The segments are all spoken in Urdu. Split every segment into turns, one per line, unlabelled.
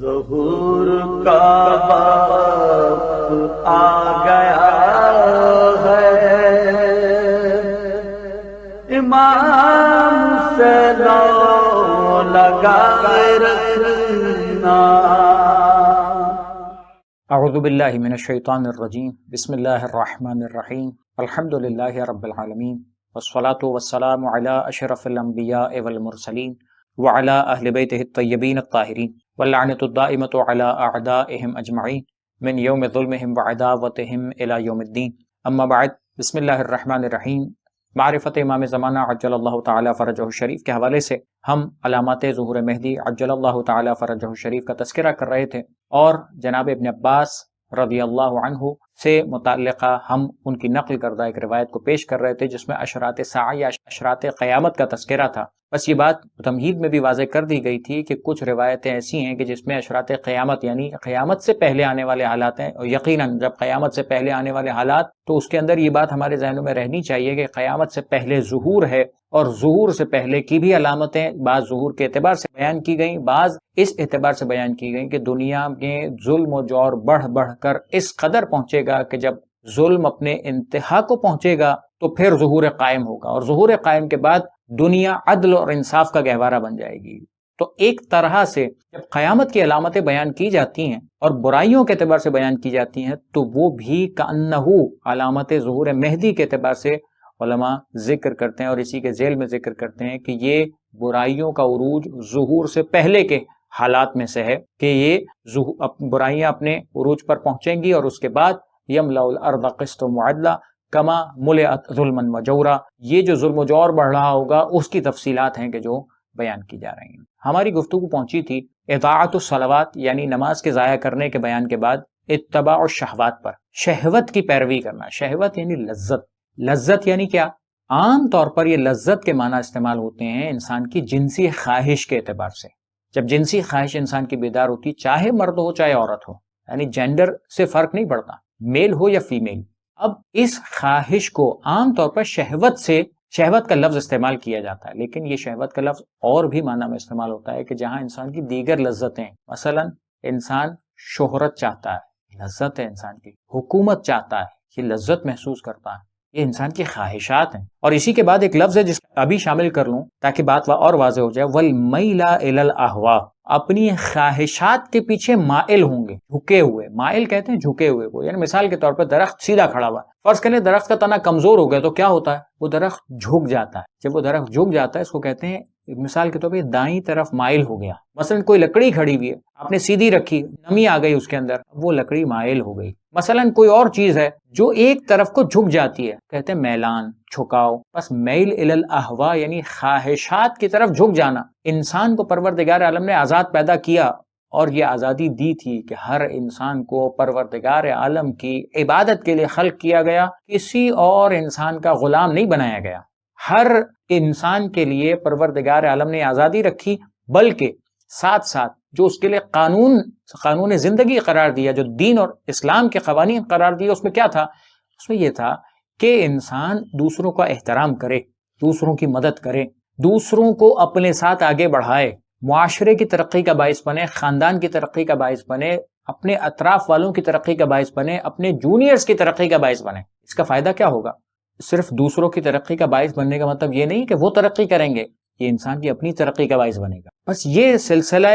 ظہور کا وقت آ گیا ہے، امام سے لو لگائے رکھنا۔
اعوذ باللہ من الشیطان الرجیم، بسم اللہ الرحمن الرحیم، الحمد للہ رب العالمین، والصلاة والسلام علی اشرف الانبیاء والمرسلین وعلی اہل بیتہ الطیبین الطاہرین واللعنۃ الدائمۃ علی اعدائہم اجمعین من یوم ظلمہم وعداوتہم الی یوم الدین، اما بعد، بسم اللہ الرحمن الرحیم۔ معرفت امام زمانہ عجل اللہ تعالی فرجہ الشریف کے حوالے سے ہم علامات ظہور مہدی عجل اللہ تعالی فرجہ الشریف کا تذکرہ کر رہے تھے، اور جناب ابن عباس رضی اللہ عنہ سے متعلقہ ہم ان کی نقل کردہ ایک روایت کو پیش کر رہے تھے جس میں اشراط ساعہ یا اشراط قیامت کا تذکرہ تھا۔ بس یہ بات تمہید میں بھی واضح کر دی گئی تھی کہ کچھ روایتیں ایسی ہیں کہ جس میں اشراط قیامت یعنی قیامت سے پہلے آنے والے حالات ہیں، اور یقیناً جب قیامت سے پہلے آنے والے حالات تو اس کے اندر یہ بات ہمارے ذہنوں میں رہنی چاہیے کہ قیامت سے پہلے ظہور ہے، اور ظہور سے پہلے کی بھی علامتیں بعض ظہور کے اعتبار سے بیان کی گئیں، بعض اس اعتبار سے بیان کی گئیں کہ دنیا میں ظلم و جور بڑھ بڑھ کر اس قدر پہنچے گا کہ جب ظلم اپنے انتہا کو پہنچے گا تو پھر ظہور قائم ہوگا، اور ظہور قائم کے بعد دنیا عدل اور انصاف کا گہوارہ بن جائے گی۔ تو ایک طرح سے جب قیامت کی علامتیں بیان کی جاتی ہیں اور برائیوں کے اعتبار سے بیان کی جاتی ہیں تو وہ بھی کأنہ علامت ظہور مہدی کے اعتبار سے علماء ذکر کرتے ہیں، اور اسی کے ذیل میں ذکر کرتے ہیں کہ یہ برائیوں کا عروج ظہور سے پہلے کے حالات میں سے ہے کہ یہ برائیاں اپنے عروج پر پہنچیں گی، اور اس کے بعد یملأ الارض قسط معدلا کما ملئت ظلما وجورا، یہ جو ظلم و جور بڑھ رہا ہوگا اس کی تفصیلات ہیں کہ جو بیان کی جا رہی ہیں۔ ہماری گفتگو پہنچی تھی اضاعت الصلوات یعنی نماز کے ضائع کرنے کے بیان کے بعد اتباع الشہوات پر، شہوت کی پیروی کرنا۔ شہوت یعنی لذت، لذت یعنی کیا؟ عام طور پر یہ لذت کے معنی استعمال ہوتے ہیں انسان کی جنسی خواہش کے اعتبار سے۔ جب جنسی خواہش انسان کی بیدار ہوتی، چاہے مرد ہو چاہے عورت ہو، یعنی جینڈر سے فرق نہیں پڑتا، میل ہو یا فیمیل، اب اس خواہش کو عام طور پر شہوت کا لفظ استعمال کیا جاتا ہے، لیکن یہ شہوت کا لفظ اور بھی معنی میں استعمال ہوتا ہے کہ جہاں انسان کی دیگر لذتیں، مثلا انسان شہرت چاہتا ہے، لذت ہے انسان کی، حکومت چاہتا ہے، یہ لذت محسوس کرتا ہے، یہ انسان کی خواہشات ہیں۔ اور اسی کے بعد ایک لفظ ہے جس کو ابھی شامل کر لوں تاکہ بات اور واضح ہو جائے، وَالْمَيْلَ إِلَى الْأَهْوَاءِ، اپنی خواہشات کے پیچھے مائل ہوں گے، جھکے ہوئے، مائل کہتے ہیں جھکے ہوئے کو، یعنی مثال کے طور پر درخت سیدھا کھڑا ہوا ہے، فرض کریں درخت کا تنا کمزور ہو گیا تو کیا ہوتا ہے؟ وہ درخت جھک جاتا ہے۔ جب وہ درخت جھک جاتا ہے اس کو کہتے ہیں، مثال کے طور پہ دائیں طرف مائل ہو گیا۔ مثلا کوئی لکڑی کھڑی ہوئی ہے، آپ نے سیدھی رکھی، نمی آ گئی اس کے اندر، وہ لکڑی مائل ہو گئی۔ مثلا کوئی اور چیز ہے جو ایک طرف کو جھک جاتی ہے، کہتے ہیں میلان، جھکاؤ۔ بس میل الی الاہوا یعنی خواہشات کی طرف جھک جانا۔ انسان کو پروردگار عالم نے آزاد پیدا کیا، اور یہ آزادی دی تھی کہ ہر انسان کو پروردگار عالم کی عبادت کے لیے خلق کیا گیا، کسی اور انسان کا غلام نہیں بنایا گیا۔ ہر انسان کے لیے پروردگار عالم نے آزادی رکھی، بلکہ ساتھ ساتھ جو اس کے لیے قانون زندگی قرار دیا، جو دین اور اسلام کے قوانین قرار دیا، اس میں کیا تھا؟ اس میں یہ تھا کہ انسان دوسروں کا احترام کرے، دوسروں کی مدد کرے، دوسروں کو اپنے ساتھ آگے بڑھائے، معاشرے کی ترقی کا باعث بنے، خاندان کی ترقی کا باعث بنے، اپنے اطراف والوں کی ترقی کا باعث بنے، اپنے جونیئرز کی ترقی کا باعث بنے۔ اس کا فائدہ کیا ہوگا؟ صرف دوسروں کی ترقی کا باعث بننے کا مطلب یہ نہیں کہ وہ ترقی کریں گے، یہ انسان کی اپنی ترقی کا باعث بنے گا۔ بس یہ سلسلہ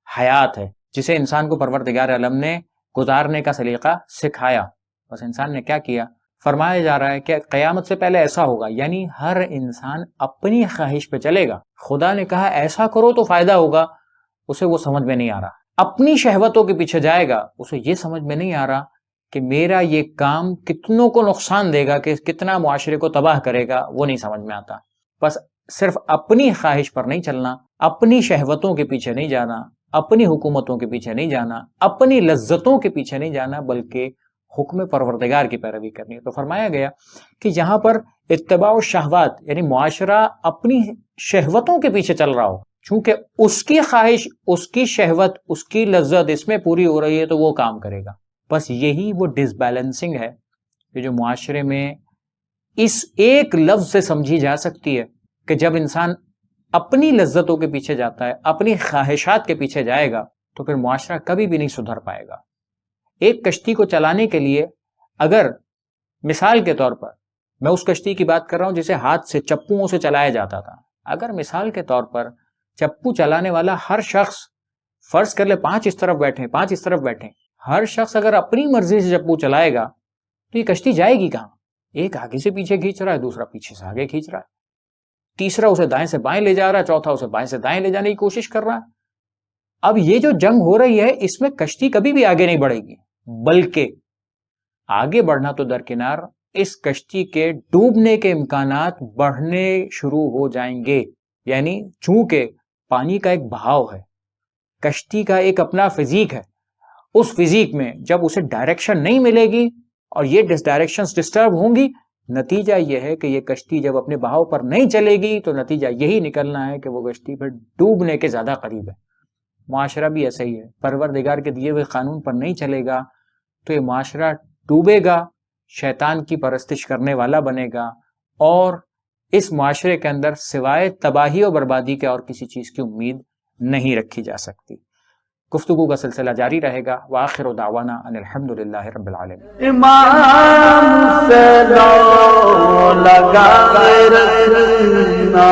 حیات ہے جسے انسان کو پروردگار عالم نے گزارنے کا سلیقہ سکھایا۔ بس انسان نے کیا کیا؟ فرمایا جا رہا ہے کہ قیامت سے پہلے ایسا ہوگا، یعنی ہر انسان اپنی خواہش پہ چلے گا۔ خدا نے کہا ایسا کرو تو فائدہ ہوگا، اسے وہ سمجھ میں نہیں آ رہا۔ اپنی شہوتوں کے پیچھے جائے گا، اسے یہ سمجھ میں نہیں آ رہا کہ میرا یہ کام کتنوں کو نقصان دے گا، کہ کتنا معاشرے کو تباہ کرے گا، وہ نہیں سمجھ میں آتا۔ بس صرف اپنی خواہش پر نہیں چلنا، اپنی شہوتوں کے پیچھے نہیں جانا، اپنی حکومتوں کے پیچھے نہیں جانا، اپنی لذتوں کے پیچھے نہیں جانا، بلکہ حکم پروردگار کی پیروی کرنی ہے۔ تو فرمایا گیا کہ یہاں پر اتباع الشہوات یعنی معاشرہ اپنی شہوتوں کے پیچھے چل رہا ہو، چونکہ اس کی خواہش، اس کی شہوت، اس کی لذت اس میں پوری ہو رہی ہے تو وہ کام کرے گا۔ بس یہی وہ ڈس بیلنسنگ ہے کہ جو معاشرے میں اس ایک لفظ سے سمجھی جا سکتی ہے کہ جب انسان اپنی لذتوں کے پیچھے جاتا ہے، اپنی خواہشات کے پیچھے جائے گا تو پھر معاشرہ کبھی بھی نہیں سدھر پائے گا۔ ایک کشتی کو چلانے کے لیے اگر مثال کے طور پر میں اس کشتی کی بات کر رہا ہوں جسے ہاتھ سے چپوؤں سے چلایا جاتا تھا، اگر مثال کے طور پر چپو چلانے والا ہر شخص فرض کر لے 5 اس طرف بیٹھے 5 اس طرف بیٹھے، ہر شخص اگر اپنی مرضی سے چپو چلائے گا تو یہ کشتی جائے گی کہاں؟ ایک آگے سے پیچھے کھینچ رہا ہے، دوسرا پیچھے سے آگے کھینچ رہا ہے، تیسرا اسے دائیں سے بائیں لے جا رہا ہے، چوتھا اسے بائیں سے دائیں لے جانے کی کوشش کر رہا ہے۔ اب یہ جو جنگ ہو رہی ہے اس میں کشتی کبھی بھی آگے نہیں بڑھے گی، بلکہ آگے بڑھنا تو درکنار، اس کشتی کے ڈوبنے کے امکانات بڑھنے شروع ہو جائیں گے۔ یعنی چونکہ پانی کا ایک بہاؤ ہے، کشتی کا ایک اپنا فزیک ہے، اس فزیک میں جب اسے ڈائریکشن نہیں ملے گی اور یہ ڈائریکشنز ڈسٹرب ہوں گی، نتیجہ یہ ہے کہ یہ کشتی جب اپنے بہاؤ پر نہیں چلے گی تو نتیجہ یہی نکلنا ہے کہ وہ کشتی پھر ڈوبنے کے زیادہ قریب ہے۔ معاشرہ بھی ایسا ہی ہے، پروردگار کے دیے ہوئے قانون پر نہیں چلے گا تو یہ معاشرہ ڈوبے گا، شیطان کی پرستش کرنے والا بنے گا، اور اس معاشرے کے اندر سوائے تباہی و بربادی کے اور کسی چیز کی امید نہیں رکھی جا سکتی۔ گفتگو کا سلسلہ جاری رہے گا۔ وآخر دعوانا ان الحمدللہ رب العالمین۔
امام سے لو لگائے رکھنا